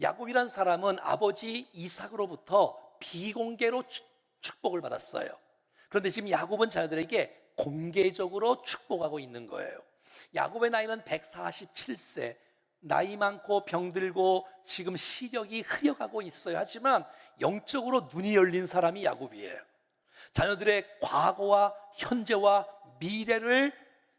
야곱이란 사람은 아버지 이삭으로부터 비공개로 축복을 받았어요. 그런데 지금 야곱은 자녀들에게 공개적으로 축복하고 있는 거예요. 야곱의 나이는 147세, 나이 많고 병들고 지금 시력이 흐려가고 있어요. 하지만 영적으로 눈이 열린 사람이 야곱이에요. 자녀들의 과거와 현재와 미래를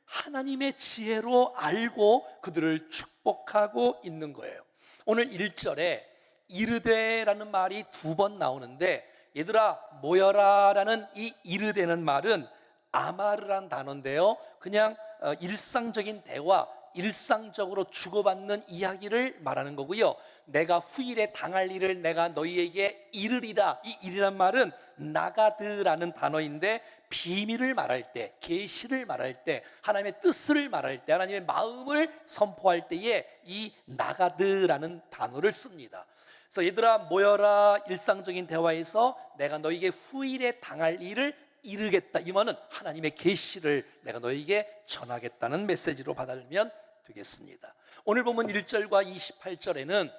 하나님의 지혜로 알고 그들을 축복하고 있는 거예요. 오늘 1절에 이르되라는 말이 2번 나오는데, 얘들아 모여라 라는 이 이르되는 말은 아마르란 단어인데요, 그냥 일상적인 대화, 일상적으로 주고받는 이야기를 말하는 거고요. 내가 후일에 당할 일을 내가 너희에게 이르리라, 이 이르란 말은 나가드라는 단어인데, 비밀을 말할 때, 계시를 말할 때, 하나님의 뜻을 말할 때, 하나님의 마음을 선포할 때에 이 나가드라는 단어를 씁니다. 그래서 얘들아 모여라, 일상적인 대화에서 내가 너희에게 후일에 당할 일을 이르겠다, 이 말은 하나님의 계시를 내가 너희에게 전하겠다는 메시지로 받아들면 되겠습니다. 오늘 보면 1절과 28절에는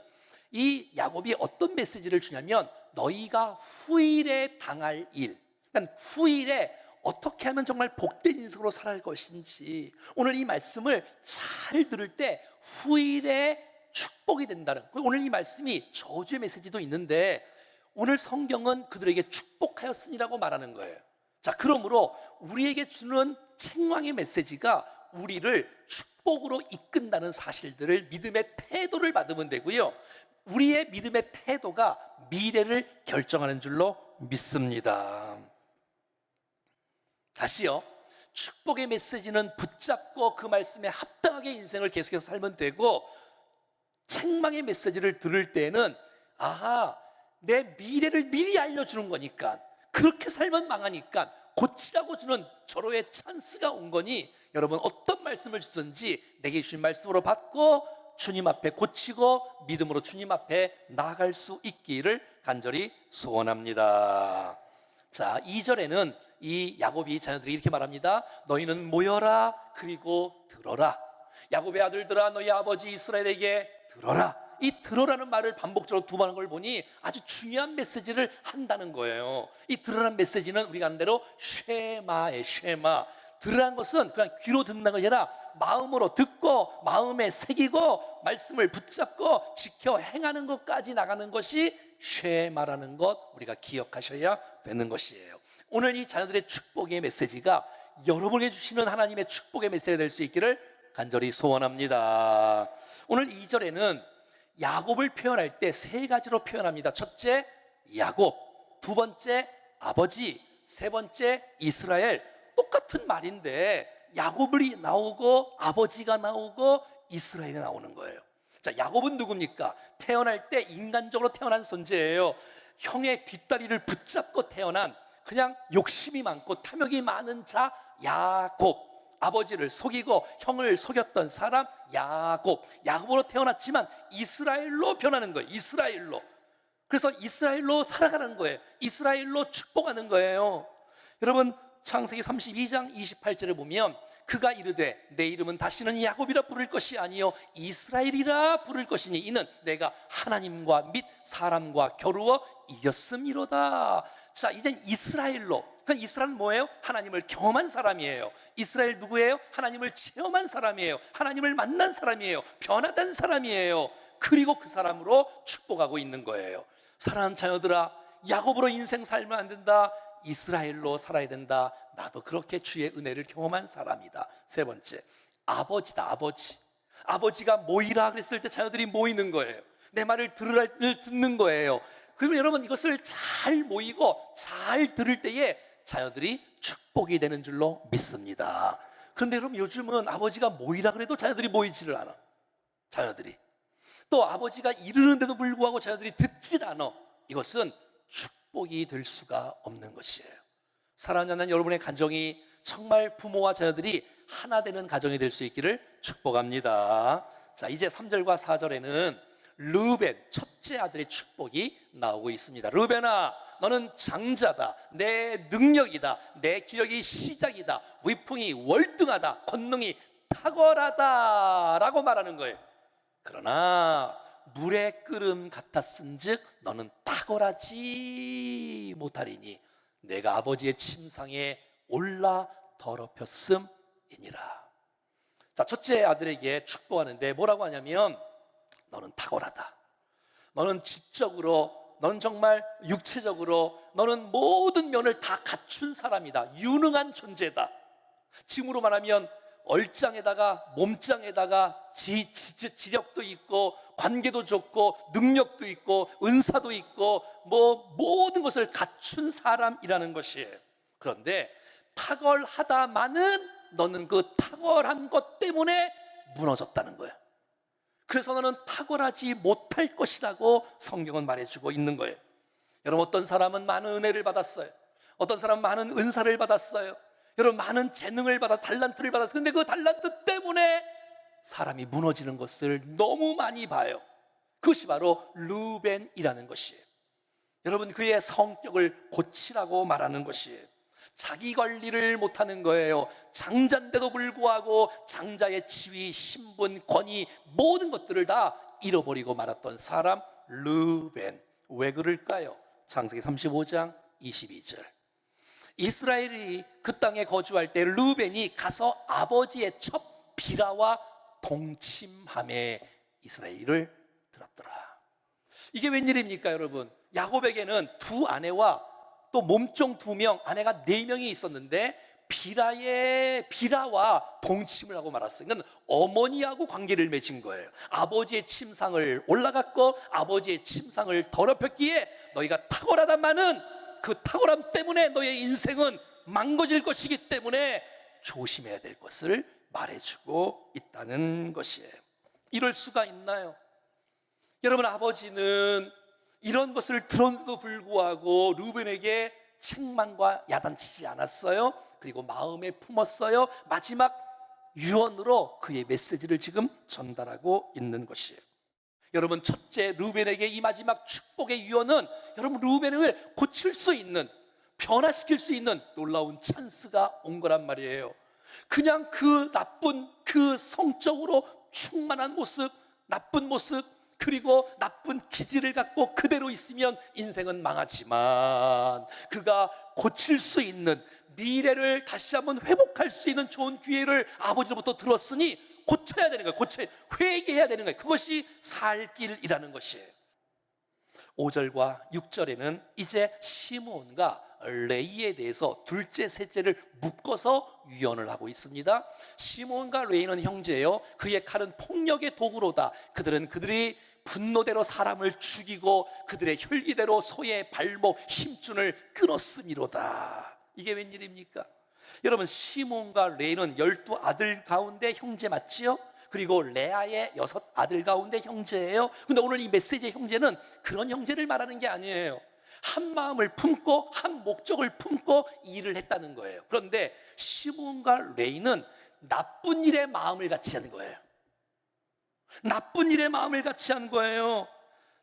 이 야곱이 어떤 메시지를 주냐면, 너희가 후일에 당할 일, 그러니까 후일에 어떻게 하면 정말 복된 인생으로 살아갈 것인지, 오늘 이 말씀을 잘 들을 때 후일에 축복이 된다는, 오늘 이 말씀이 저주의 메시지도 있는데 오늘 성경은 그들에게 축복하였으니라고 말하는 거예요. 자, 그러므로 우리에게 주는 책망의 메시지가 우리를 축복으로 이끈다는 사실들을, 믿음의 태도를 받으면 되고요, 우리의 믿음의 태도가 미래를 결정하는 줄로 믿습니다. 다시요, 축복의 메시지는 붙잡고 그 말씀에 합당하게 인생을 계속해서 살면 되고, 책망의 메시지를 들을 때는 아하, 내 미래를 미리 알려주는 거니까, 그렇게 살면 망하니까 고치라고 주는 절호의 찬스가 온 거니, 여러분 어떤 말씀을 주든지 내게 주신 말씀으로 받고 주님 앞에 고치고 믿음으로 주님 앞에 나아갈 수 있기를 간절히 소원합니다. 자, 2절에는 이 야곱이 자녀들이 이렇게 말합니다. 너희는 모여라, 그리고 들어라. 야곱의 아들들아, 너희 아버지 이스라엘에게 들어라. 이 들어라는 말을 반복적으로 2번 하는 걸 보니 아주 중요한 메시지를 한다는 거예요. 이 들어라는 메시지는 우리가 아는 대로 쉐마의 쉐마. 들으라는 것은 그냥 귀로 듣는 것이 아니라 마음으로 듣고 마음에 새기고 말씀을 붙잡고 지켜 행하는 것까지 나가는 것이 쉐마라는 것, 우리가 기억하셔야 되는 것이에요. 오늘 이 자녀들의 축복의 메시지가 여러분에게 주시는 하나님의 축복의 메시지가 될 수 있기를 간절히 소원합니다. 오늘 2절에는 야곱을 표현할 때 3가지로 표현합니다. 첫째, 야곱. 2번째, 아버지. 3번째, 이스라엘. 똑같은 말인데 야곱이 나오고 아버지가 나오고 이스라엘이 나오는 거예요. 자, 야곱은 누굽니까? 태어날 때 인간적으로 태어난 존재예요. 형의 뒷다리를 붙잡고 태어난, 그냥 욕심이 많고 탐욕이 많은 자 야곱. 아버지를 속이고 형을 속였던 사람 야곱. 야곱으로 태어났지만 이스라엘로 변하는 거예요. 이스라엘로. 그래서 이스라엘로 살아가는 거예요. 이스라엘로 축복하는 거예요. 여러분, 창세기 32장 28절에 보면 그가 이르되 내 이름은 다시는 야곱이라 부를 것이 아니요 이스라엘이라 부를 것이니 이는 내가 하나님과 및 사람과 겨루어 이겼음이로다. 자, 이젠 이스라엘로. 그 이스라엘은 뭐예요? 하나님을 경험한 사람이에요. 이스라엘 누구예요? 하나님을 체험한 사람이에요. 하나님을 만난 사람이에요. 변화된 사람이에요. 그리고 그 사람으로 축복하고 있는 거예요. 사랑하는 자녀들아, 야곱으로 인생 살면 안 된다. 이스라엘로 살아야 된다. 나도 그렇게 주의 은혜를 경험한 사람이다. 3번째, 아버지다. 아버지. 아버지가 모이라 그랬을 때 자녀들이 모이는 거예요. 내 말을 듣는 거예요. 그러면 여러분, 이것을 잘 모이고 잘 들을 때에 자녀들이 축복이 되는 줄로 믿습니다. 그런데 여러분, 요즘은 아버지가 모이라 그래도 자녀들이 모이지를 않아. 자녀들이 또 아버지가 이르는데도 불구하고 자녀들이 듣질 않아. 이것은 축복이 될 수가 없는 것이에요. 사랑하는 여러분의 가정이 정말 부모와 자녀들이 하나 되는 가정이 될 수 있기를 축복합니다. 자, 이제 3절과 4절에는 르벤, 첫째 아들의 축복이 나오고 있습니다. 르벤아, 너는 장자다. 내 능력이다. 내 기력이 시작이다. 위풍이 월등하다. 권능이 탁월하다 라고 말하는 거예요. 그러나 물의 끓음 같았은즉 너는 탁월하지 못하리니 내가 아버지의 침상에 올라 더럽혔음이니라. 자, 첫째 아들에게 축복하는데 뭐라고 하냐면 너는 탁월하다. 너는 지적으로, 너는 정말 육체적으로, 너는 모든 면을 다 갖춘 사람이다. 유능한 존재다. 지금으로 말하면 얼짱에다가 몸짱에다가 지력도 있고 관계도 좋고 능력도 있고 은사도 있고 뭐 모든 것을 갖춘 사람이라는 것이에요. 그런데 탁월하다마는 너는 그 탁월한 것 때문에 무너졌다는 거예요. 그래서 너는 탁월하지 못할 것이라고 성경은 말해주고 있는 거예요. 여러분, 어떤 사람은 많은 은혜를 받았어요. 어떤 사람은 많은 은사를 받았어요. 여러분, 많은 재능을 받아 달란트를 받았어요. 근데 그 달란트 때문에 사람이 무너지는 것을 너무 많이 봐요. 그것이 바로 르벤이라는 것이에요. 여러분, 그의 성격을 고치라고 말하는 것이에요. 자기 관리를 못하는 거예요. 장자인데도 불구하고 장자의 지위, 신분, 권위 모든 것들을 다 잃어버리고 말았던 사람 르벤. 왜 그럴까요? 창세기 35장 22절. 이스라엘이 그 땅에 거주할 때 르벤이 가서 아버지의 첩 비라와 동침함에 이스라엘을 들었더라. 이게 웬일입니까, 여러분? 야곱에게는 두 아내와 또 몸종 2명, 아내가 4명이 있었는데 비라와 동침을 하고 말았어요. 그러니까 어머니하고 관계를 맺은 거예요. 아버지의 침상을 올라갔고 아버지의 침상을 더럽혔기에 너희가 탁월하다마는 그 탁월함 때문에 너의 인생은 망가질 것이기 때문에 조심해야 될 것을 말해주고 있다는 것이에요. 이럴 수가 있나요? 여러분, 아버지는 이런 것을 들었는데도 불구하고 르벤에게 책망과 야단치지 않았어요. 그리고 마음에 품었어요. 마지막 유언으로 그의 메시지를 지금 전달하고 있는 것이에요. 여러분, 첫째 르벤에게 이 마지막 축복의 유언은 여러분 르벤을 고칠 수 있는, 변화시킬 수 있는 놀라운 찬스가 온 거란 말이에요. 그냥 그 나쁜, 그 성적으로 충만한 모습, 나쁜 모습, 그리고 나쁜 기질을 갖고 그대로 있으면 인생은 망하지만 그가 고칠 수 있는, 미래를 다시 한번 회복할 수 있는 좋은 기회를 아버지로부터 들었으니 고쳐야 되는 거예요. 회개해야 되는 거예요. 그것이 살 길이라는 것이에요. 5절과 6절에는 이제 시므온과 레이에 대해서 둘째, 셋째를 묶어서 유언을 하고 있습니다. 시므온과 레이는 형제예요. 그의 칼은 폭력의 도구로다. 그들이 분노대로 사람을 죽이고 그들의 혈기대로 소의 발목 힘줄을 끊었음이로다. 이게 웬일입니까? 여러분, 시몬과 레이는 12아들 가운데 형제 맞지요? 그리고 레아의 6아들 가운데 형제예요. 근데 오늘 이 메시지의 형제는 그런 형제를 말하는 게 아니에요. 한 마음을 품고 한 목적을 품고 일을 했다는 거예요. 그런데 시몬과 레이는 나쁜 일에 마음을 같이 하는 거예요. 나쁜 일에 마음을 같이 한 거예요.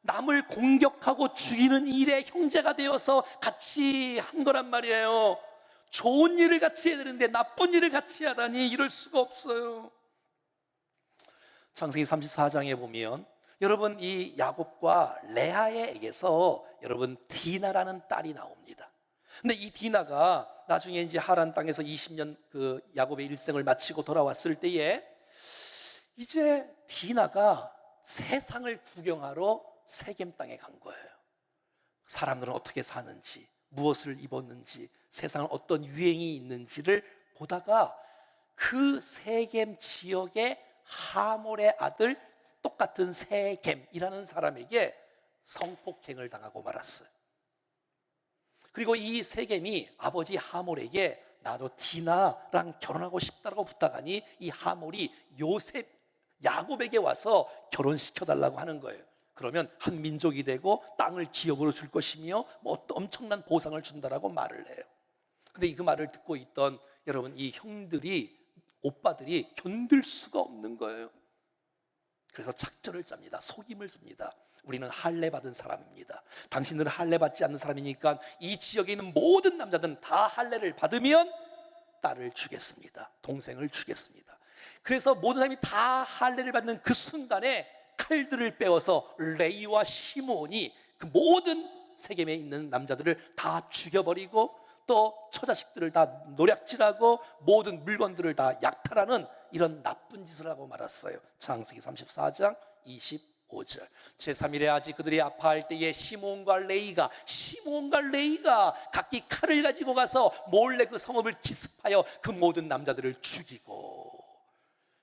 남을 공격하고 죽이는 일에 형제가 되어서 같이 한 거란 말이에요. 좋은 일을 같이 해야 되는데 나쁜 일을 같이 하다니 이럴 수가 없어요. 창세기 34장에 보면 여러분 이 야곱과 레아에게서 여러분 디나라는 딸이 나옵니다. 근데 이 디나가 나중에 이제 하란 땅에서 20년 그 야곱의 일생을 마치고 돌아왔을 때에 이제 디나가 세상을 구경하러 세겜 땅에 간 거예요. 사람들은 어떻게 사는지, 무엇을 입었는지, 세상에 어떤 유행이 있는지를 보다가 그 세겜 지역의 하몰의 아들 똑같은 세겜이라는 사람에게 성폭행을 당하고 말았어요. 그리고 이 세겜이 아버지 하몰에게 나도 디나랑 결혼하고 싶다고 부탁하니 이 하몰이 야곱에게 와서 결혼시켜달라고 하는 거예요. 그러면 한 민족이 되고 땅을 기업으로 줄 것이며 뭐 엄청난 보상을 준다라고 말을 해요. 근데 그 말을 듣고 있던 여러분 이 오빠들이 견딜 수가 없는 거예요. 그래서 작전을 짭니다. 속임을 씁니다. 우리는 할례 받은 사람입니다. 당신들은 할례 받지 않는 사람이니까 이 지역에 있는 모든 남자들은 다 할례를 받으면 딸을 주겠습니다. 동생을 주겠습니다. 그래서 모든 사람이 다 할례를 받는 그 순간에 칼들을 빼어서 레이와 시몬이 그 모든 세겜에 있는 남자들을 다 죽여버리고 또 처자식들을 다 노략질하고 모든 물건들을 다 약탈하는 이런 나쁜 짓을 하고 말았어요. 창세기 34장 25절. 제3일에 아직 그들이 아파할 때에 시몬과 레이가 각기 칼을 가지고 가서 몰래 그 성읍을 기습하여 그 모든 남자들을 죽이고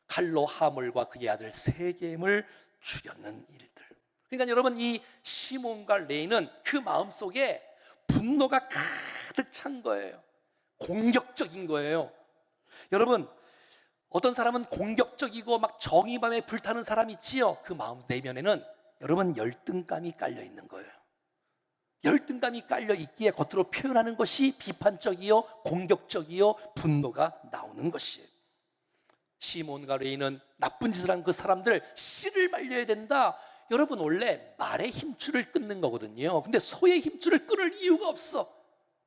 칼로 하몰과 그의 아들 세겜을 죽였는 일들. 그러니까 여러분, 이 시몬과 레이는 그 마음속에 분노가 가득 찬 거예요. 공격적인 거예요. 여러분, 어떤 사람은 공격적이고 막 정의감에 불타는 사람 있지요. 그 마음 내면에는 여러분 열등감이 깔려 있는 거예요. 열등감이 깔려 있기에 겉으로 표현하는 것이 비판적이요, 공격적이요, 분노가 나오는 것이에요. 시몬과 레이는 나쁜 짓을 한 그 사람들 씨를 말려야 된다. 여러분, 원래 말의 힘줄을 끊는 거거든요. 근데 소의 힘줄을 끊을 이유가 없어.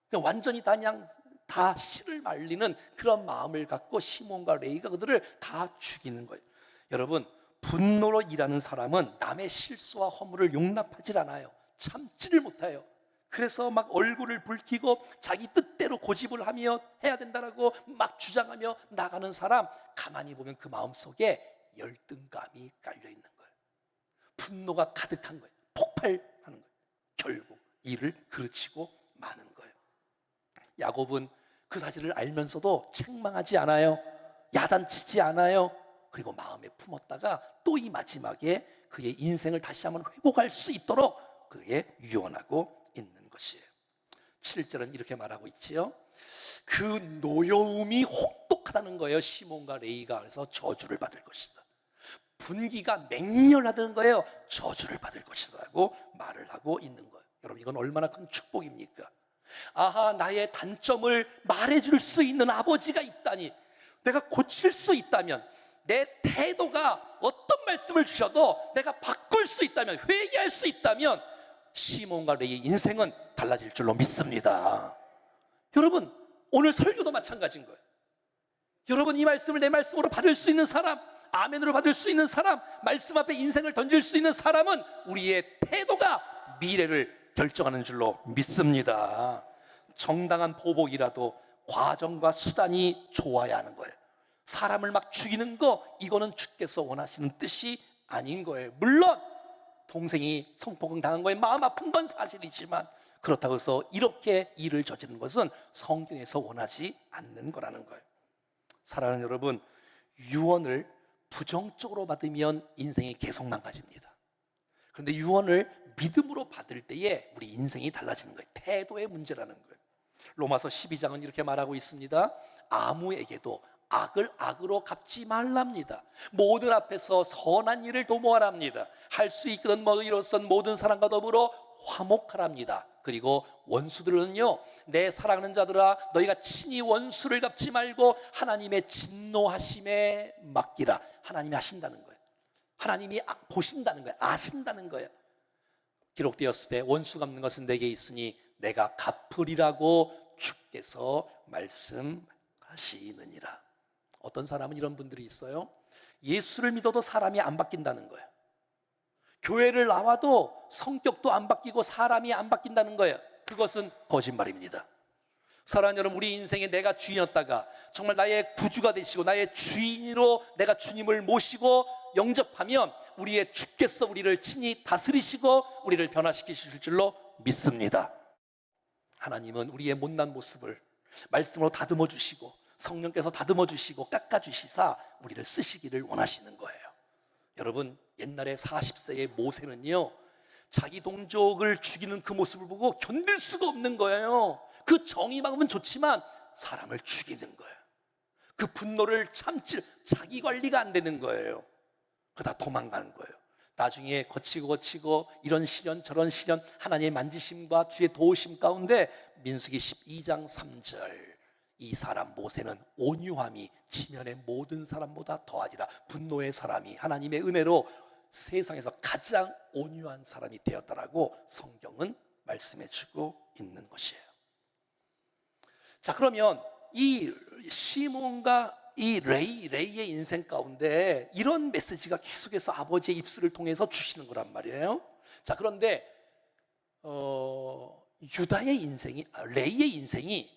그냥 완전히 그냥 다 씨를 말리는 그런 마음을 갖고 시몬과 레이가 그들을 다 죽이는 거예요. 여러분, 분노로 일하는 사람은 남의 실수와 허물을 용납하지 않아요. 참지를 못해요. 그래서 막 얼굴을 붉히고 자기 뜻대로 고집을 하며 해야 된다라고 막 주장하며 나가는 사람, 가만히 보면 그 마음속에 열등감이 깔려 있는 거예요. 분노가 가득한 거예요. 폭발하는 거예요. 결국 이를 그르치고 마는 거예요. 야곱은 그 사실을 알면서도 책망하지 않아요. 야단치지 않아요. 그리고 마음에 품었다가 또 이 마지막에 그의 인생을 다시 한번 회복할 수 있도록 그에 유언하고 있는 것이에요. 7절은 이렇게 말하고 있지요. 그 노여움이 혹독하다는 거예요. 시몬과 레이가. 그래서 저주를 받을 것이다. 분기가 맹렬하다는 거예요. 저주를 받을 것이라고 말을 하고 있는 거예요. 여러분, 이건 얼마나 큰 축복입니까? 아하, 나의 단점을 말해줄 수 있는 아버지가 있다니, 내가 고칠 수 있다면, 내 태도가 어떤 말씀을 주셔도 내가 바꿀 수 있다면, 회개할 수 있다면 시몬과 레이의 인생은 달라질 줄로 믿습니다. 여러분, 오늘 설교도 마찬가지인 거예요. 여러분, 이 말씀을 내 말씀으로 받을 수 있는 사람, 아멘으로 받을 수 있는 사람, 말씀 앞에 인생을 던질 수 있는 사람은 우리의 태도가 미래를 결정하는 줄로 믿습니다. 정당한 보복이라도 과정과 수단이 좋아야 하는 거예요. 사람을 막 죽이는 거, 이거는 주께서 원하시는 뜻이 아닌 거예요. 물론 동생이 성폭행 당한 거에 마음 아픈 건 사실이지만, 그렇다고 해서 이렇게 일을 저지르는 것은 성경에서 원하지 않는 거라는 거예요. 사랑하는 여러분, 유언을 부정적으로 받으면 인생이 계속 망가집니다. 그런데 유언을 믿음으로 받을 때에 우리 인생이 달라지는 거예요. 태도의 문제라는 거예요. 로마서 12장은 이렇게 말하고 있습니다. 아무에게도 악을 악으로 갚지 말랍니다. 모든 앞에서 선한 일을 도모하랍니다. 할 수 있거든 뭐이로선 모든 사람과 더불어 화목하랍니다. 그리고 원수들은요, 내 사랑하는 자들아, 너희가 친히 원수를 갚지 말고 하나님의 진노하심에 맡기라. 하나님이 하신다는 거예요. 하나님이 보신다는 거예요. 아신다는 거예요. 기록되었을 때 원수 갚는 것은 내게 있으니 내가 갚으리라고 주께서 말씀하시느니라. 어떤 사람은 이런 분들이 있어요. 예수를 믿어도 사람이 안 바뀐다는 거예요. 교회를 나와도 성격도 안 바뀌고 사람이 안 바뀐다는 거예요. 그것은 거짓말입니다. 사랑하는 여러분, 우리 인생에 내가 주인이었다가 정말 나의 구주가 되시고 나의 주인으로 내가 주님을 모시고 영접하면 우리의 주께서 우리를 친히 다스리시고 우리를 변화시키실 줄로 믿습니다. 하나님은 우리의 못난 모습을 말씀으로 다듬어 주시고 성령께서 다듬어 주시고 깎아 주시사 우리를 쓰시기를 원하시는 거예요. 여러분, 옛날에 40세의 모세는요, 자기 동족을 죽이는 그 모습을 보고 견딜 수가 없는 거예요. 그 정의만은 좋지만 사람을 죽이는 거예요. 그 분노를 참지, 자기 관리가 안 되는 거예요. 그러다 도망가는 거예요. 나중에 거치고 이런 시련 저런 시련 하나님의 만지심과 주의 도우심 가운데 민수기 12장 3절, 이 사람 모세는 온유함이 지면의 모든 사람보다 더하지라. 분노의 사람이 하나님의 은혜로 세상에서 가장 온유한 사람이 되었다라고 성경은 말씀해 주고 있는 것이에요. 자, 그러면 이 시몬과 이 레이의 인생 가운데 이런 메시지가 계속해서 아버지의 입술을 통해서 주시는 거란 말이에요. 자, 그런데 레이의 인생이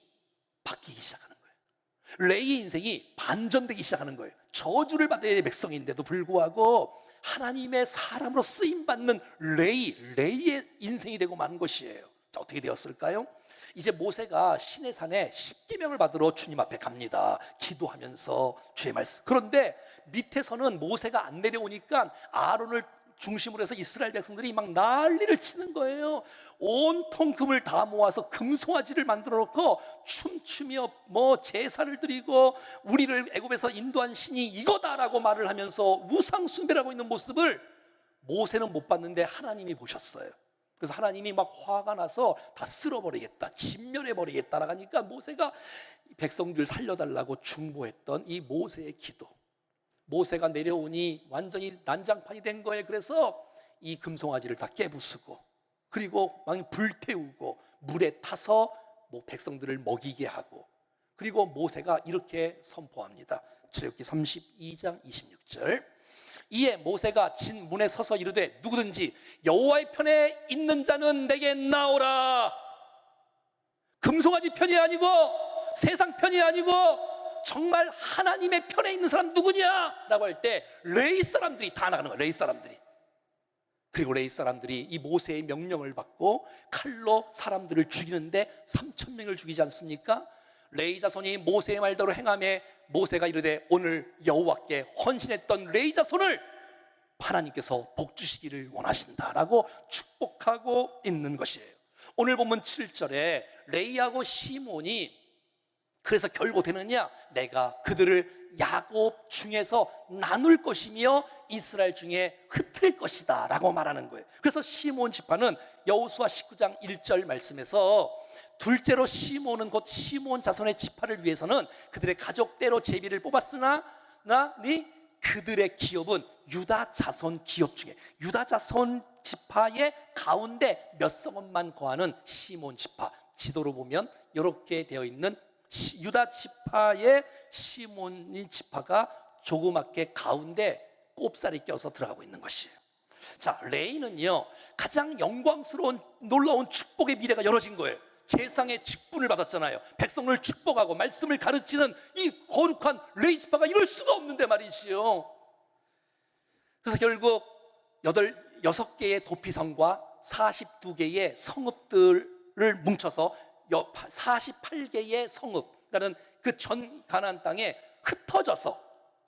바뀌기 시작하는 거예요. 레이의 인생이 반전되기 시작하는 거예요. 저주를 받아야 될 백성인데도 불구하고 하나님의 사람으로 쓰임받는 레이의 인생이 되고 마는 것이에요. 자, 어떻게 되었을까요? 이제 모세가 시내산에 십계명을 받으러 주님 앞에 갑니다. 기도하면서 주의 말씀. 그런데 밑에서는 모세가 안 내려오니까 아론을 중심으로 해서 이스라엘 백성들이 막 난리를 치는 거예요. 온통 금을 다 모아서 금송아지를 만들어 놓고 춤추며 제사를 드리고 우리를 애굽에서 인도한 신이 이거다라고 말을 하면서 우상 숭배를 하고 있는 모습을 모세는 못 봤는데 하나님이 보셨어요. 그래서 하나님이 막 화가 나서 다 쓸어버리겠다, 진멸해버리겠다라고 하니까 모세가 백성들 살려달라고 중보했던 이 모세의 기도, 모세가 내려오니 완전히 난장판이 된 거예요. 그래서 이 금송아지를 다 깨부수고 그리고 막 불태우고 물에 타서 백성들을 먹이게 하고, 그리고 모세가 이렇게 선포합니다. 출애굽기 32장 26절. 이에 모세가 진 문에 서서 이르되 누구든지 여호와의 편에 있는 자는 내게 나오라. 금송아지 편이 아니고 세상 편이 아니고 정말 하나님의 편에 있는 사람 누구냐? 라고 할 때 레위 사람들이 다 나가는 거예요. 레위 사람들이. 그리고 레위 사람들이 이 모세의 명령을 받고 칼로 사람들을 죽이는데 3,000명을 죽이지 않습니까? 레위 자손이 모세의 말대로 행하며 모세가 이르되 오늘 여호와께 헌신했던 레위 자손을 하나님께서 복 주시기를 원하신다라고 축복하고 있는 것이에요. 오늘 본문 7절에 레위하고 시몬이 그래서 결국 되느냐? 내가 그들을 야곱 중에서 나눌 것이며 이스라엘 중에 흩을 것이다 라고 말하는 거예요. 그래서 시몬 지파는 여호수아 19장 1절 말씀에서 둘째로 시몬은 곧 시몬 자손의 지파를 위해서는 그들의 가족대로 제비를 뽑았으나 그들의 기업은 유다 자손 기업 중에 유다 자손 지파의 가운데 몇 성읍만 거하는 시몬 지파, 지도로 보면 이렇게 되어 있는 유다 지파의 시몬 지파가 조그맣게 가운데 꼽살이 껴서 들어가고 있는 것이에요. 자, 레위는요 가장 영광스러운 놀라운 축복의 미래가 열어진 거예요. 제상의 직분을 받았잖아요. 백성을 축복하고 말씀을 가르치는 이 거룩한 레위 지파가 이럴 수가 없는데 말이지요. 그래서 결국 6개의 도피성과 42개의 성읍들을 뭉쳐서 48개의 성읍이라는 그 전 가나안 땅에 흩어져서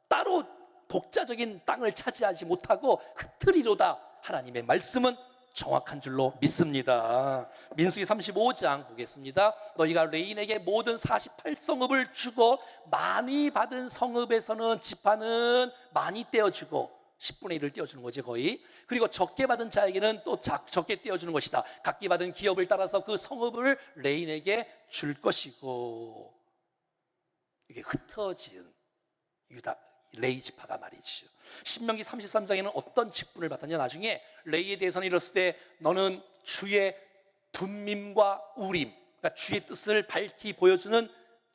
따로 독자적인 땅을 차지하지 못하고 흩으리로다. 하나님의 말씀은 정확한 줄로 믿습니다. 민수기 35장 보겠습니다. 너희가 레인에게 모든 48성읍을 주고 많이 받은 성읍에서는 지파는 많이 떼어주고 10분의 1을 떼어주는 거지 거의. 그리고 적게 받은 자에게는 또 적게 떼어주는 것이다. 각기 받은 기업을 따라서 그 성읍을 레인에게 줄 것이고, 이게 흩어진 레위 지파가 말이죠. 신명기 33장에는 어떤 직분을 받았냐? 나중에 레위에 대해서는 이랬을 때 너는 주의 둠밈과 우림, 그러니까 주의 뜻을 보여주는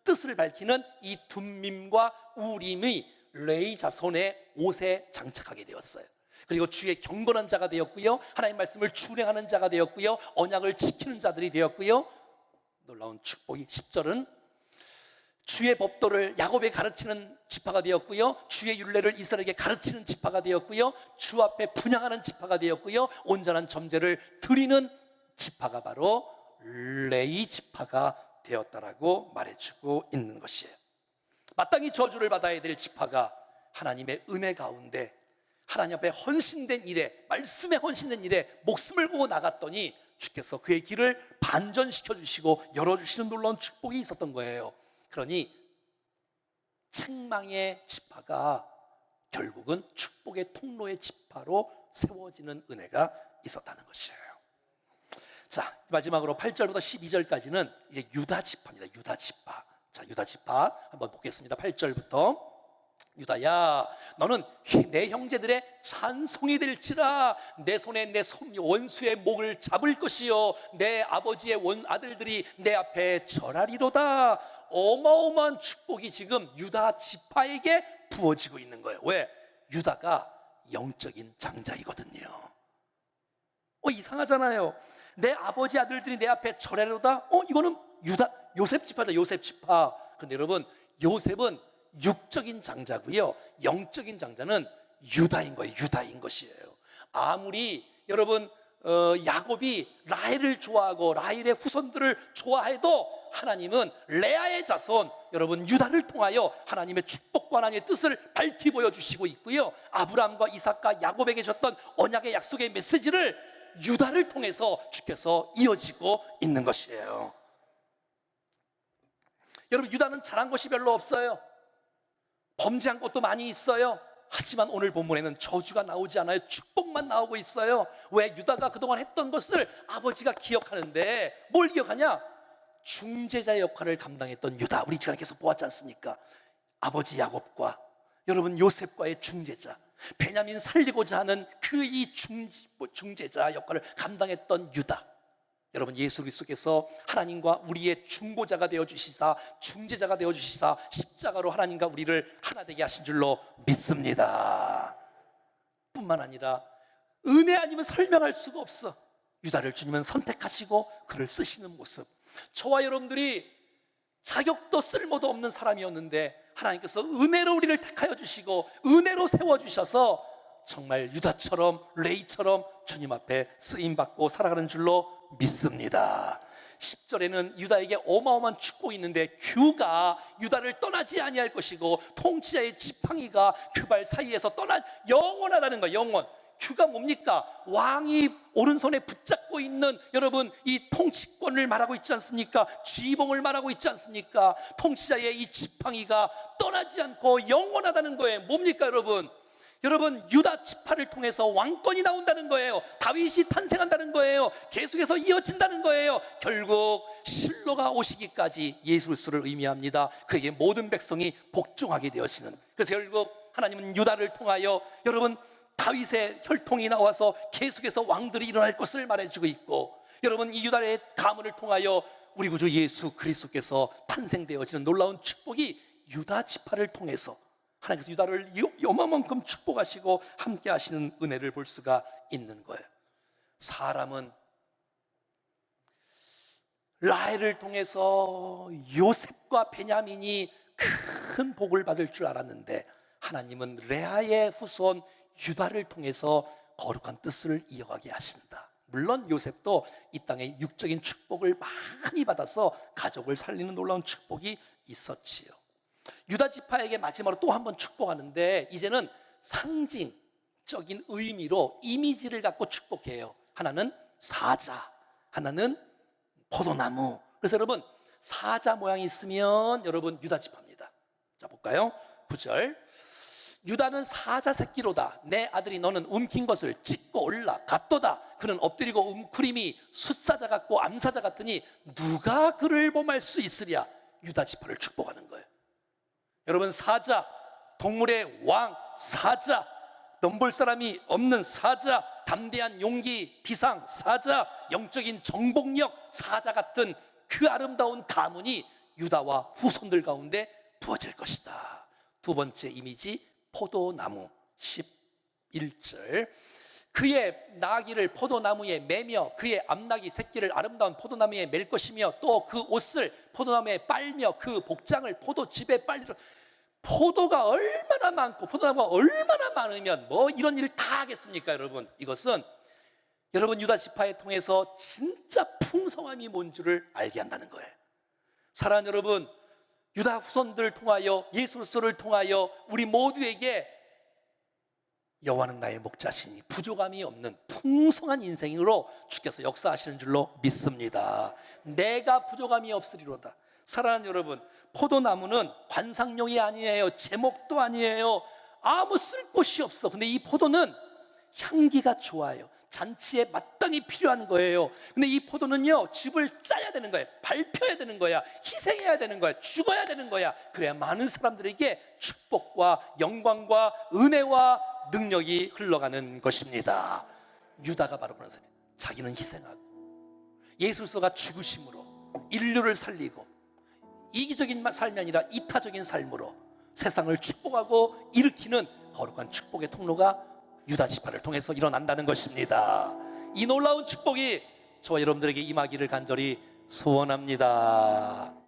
뜻을 밝히는 이 둠밈과 우림이 레위 자손의 옷에 장착하게 되었어요. 그리고 주의 경건한 자가 되었고요, 하나님 말씀을 준행하는 자가 되었고요, 언약을 지키는 자들이 되었고요. 놀라운 축복이 10절은 주의 법도를 야곱에 가르치는 지파가 되었고요, 주의 율례를 이스라엘에게 가르치는 지파가 되었고요, 주 앞에 분향하는 지파가 되었고요, 온전한 점제를 드리는 지파가 바로 레위 지파가 되었다라고 말해주고 있는 것이에요. 마땅히 저주를 받아야 될 지파가 하나님의 은혜 가운데 하나님 앞에 헌신된 일에, 말씀에 헌신된 일에 목숨을 걸고 나갔더니 주께서 그의 길을 반전시켜 주시고 열어주시는 놀라운 축복이 있었던 거예요. 그러니 책망의 지파가 결국은 축복의 통로의 지파로 세워지는 은혜가 있었다는 것이에요. 자, 마지막으로 8절부터 12절까지는 이제 유다 지파입니다. 유다 지파. 자, 유다 지파 한번 보겠습니다. 8절부터. 유다야, 너는 내 형제들의 찬송이 될지라. 내 손에 내 원수의 목을 잡을 것이요 내 아버지의 아들들이 내 앞에 절하리로다. 어마어마한 축복이 지금 유다 지파에게 부어지고 있는 거예요. 왜? 유다가 영적인 장자이거든요. 이상하잖아요. 내 아버지 아들들이 내 앞에 절하로다. 이거는 유다 요셉 지파다. 요셉 지파. 근데 여러분, 요셉은 육적인 장자고요, 영적인 장자는 유다인 거예요. 유다인 것이에요. 아무리 여러분 야곱이 라헬을 좋아하고 라헬의 후손들을 좋아해도 하나님은 레아의 자손 여러분 유다를 통하여 하나님의 축복과 하나님의 뜻을 밝히 보여주시고 있고요, 아브라함과 이삭과 야곱에게 줬던 언약의 약속의 메시지를 유다를 통해서 주께서 이어지고 있는 것이에요. 여러분, 유다는 잘한 것이 별로 없어요. 범죄한 것도 많이 있어요. 하지만 오늘 본문에는 저주가 나오지 않아요. 축복만 나오고 있어요. 왜? 유다가 그동안 했던 것을 아버지가 기억하는데, 뭘 기억하냐? 중재자의 역할을 감당했던 유다. 우리 지금 계속 보았지 않습니까? 아버지 야곱과 여러분 요셉과의 중재자, 베냐민 살리고자 하는 그 이 중재자 역할을 감당했던 유다. 여러분, 예수 그리스도께서 하나님과 우리의 중보자가 되어주시사, 중재자가 되어주시사 십자가로 하나님과 우리를 하나 되게 하신 줄로 믿습니다. 뿐만 아니라 은혜 아니면 설명할 수가 없어. 유다를 주님은 선택하시고 그를 쓰시는 모습, 저와 여러분들이 자격도 쓸모도 없는 사람이었는데 하나님께서 은혜로 우리를 택하여 주시고 은혜로 세워주셔서 정말 유다처럼 레이처럼 주님 앞에 쓰임받고 살아가는 줄로 믿습니다. 10절에는 유다에게 어마어마한 축복이 있는데 규가 유다를 떠나지 아니할 것이고 통치자의 지팡이가 그 발 사이에서 영원하다는 거예요. 영원. 규가 뭡니까? 왕이 오른손에 붙잡고 있는 여러분 이 통치권을 말하고 있지 않습니까? 지봉을 말하고 있지 않습니까? 통치자의 이 지팡이가 떠나지 않고 영원하다는 거예요. 뭡니까 여러분? 여러분, 유다 지파를 통해서 왕권이 나온다는 거예요. 다윗이 탄생한다는 거예요. 계속해서 이어진다는 거예요. 결국 실로가 오시기까지 예수 그리스도를 의미합니다. 그에게 모든 백성이 복종하게 되어지는. 그래서 결국 하나님은 유다를 통하여 여러분 다윗의 혈통이 나와서 계속해서 왕들이 일어날 것을 말해주고 있고, 여러분 이 유다의 가문을 통하여 우리 구주 예수 그리스도께서 탄생되어지는 놀라운 축복이 유다 지파를 통해서 하나님께서 유다를 요만큼 축복하시고 함께 하시는 은혜를 볼 수가 있는 거예요. 사람은 라헬을 통해서 요셉과 베냐민이 큰 복을 받을 줄 알았는데 하나님은 레아의 후손 유다를 통해서 거룩한 뜻을 이어가게 하신다. 물론 요셉도 이 땅에 육적인 축복을 많이 받아서 가족을 살리는 놀라운 축복이 있었지요. 유다 지파에게 마지막으로 또 한 번 축복하는데 이제는 상징적인 의미로 이미지를 갖고 축복해요. 하나는 사자, 하나는 포도나무. 그래서 여러분 사자 모양이 있으면 여러분 유다 지파입니다. 자 볼까요? 9절. 유다는 사자 새끼로다. 내 아들이 너는 움킨 것을 찢고 올라갔도다. 그는 엎드리고 웅크림이 숫사자 같고 암사자 같으니 누가 그를 범할 수 있으랴. 유다 지파를 축복하는 거예요. 여러분, 사자, 동물의 왕 사자, 넘볼 사람이 없는 사자, 담대한 용기 비상 사자, 영적인 정복력 사자 같은 그 아름다운 가문이 유다와 후손들 가운데 부어질 것이다. 두 번째 이미지, 포도나무. 11절. 그의 나귀를 포도나무에 매며 그의 암나귀 새끼를 아름다운 포도나무에 맬 것이며 또 그 옷을 포도나무에 빨며 그 복장을 포도즙에 빨리라. 포도가 얼마나 많고 포도나무가 얼마나 많으면 뭐 이런 일을 다 하겠습니까? 여러분, 이것은 여러분 유다 지파에 통해서 진짜 풍성함이 뭔 줄을 알게 한다는 거예요. 사랑하는 여러분, 유다 후손들을 통하여 예수 그리스도를 통하여 우리 모두에게 여호와는 나의 목자시니 부족함이 없는 풍성한 인생으로 주께서 역사하시는 줄로 믿습니다. 내가 부족함이 없으리로다. 사랑하는 여러분, 포도나무는 관상용이 아니에요. 제목도 아니에요. 아무 쓸 곳이 없어. 근데 이 포도는 향기가 좋아요. 잔치에 마땅히 필요한 거예요. 근데 이 포도는요, 즙을 짜야 되는 거예요. 밟혀야 되는 거야. 희생해야 되는 거야. 죽어야 되는 거야. 그래야 많은 사람들에게 축복과 영광과 은혜와 능력이 흘러가는 것입니다. 유다가 바로 그런 사람이에요. 자기는 희생하고 예수 그리스도가 죽으심으로 인류를 살리고 이기적인 삶이 아니라 이타적인 삶으로 세상을 축복하고 일으키는 거룩한 축복의 통로가 유다 지파를 통해서 일어난다는 것입니다. 이 놀라운 축복이 저와 여러분들에게 임하기를 간절히 소원합니다.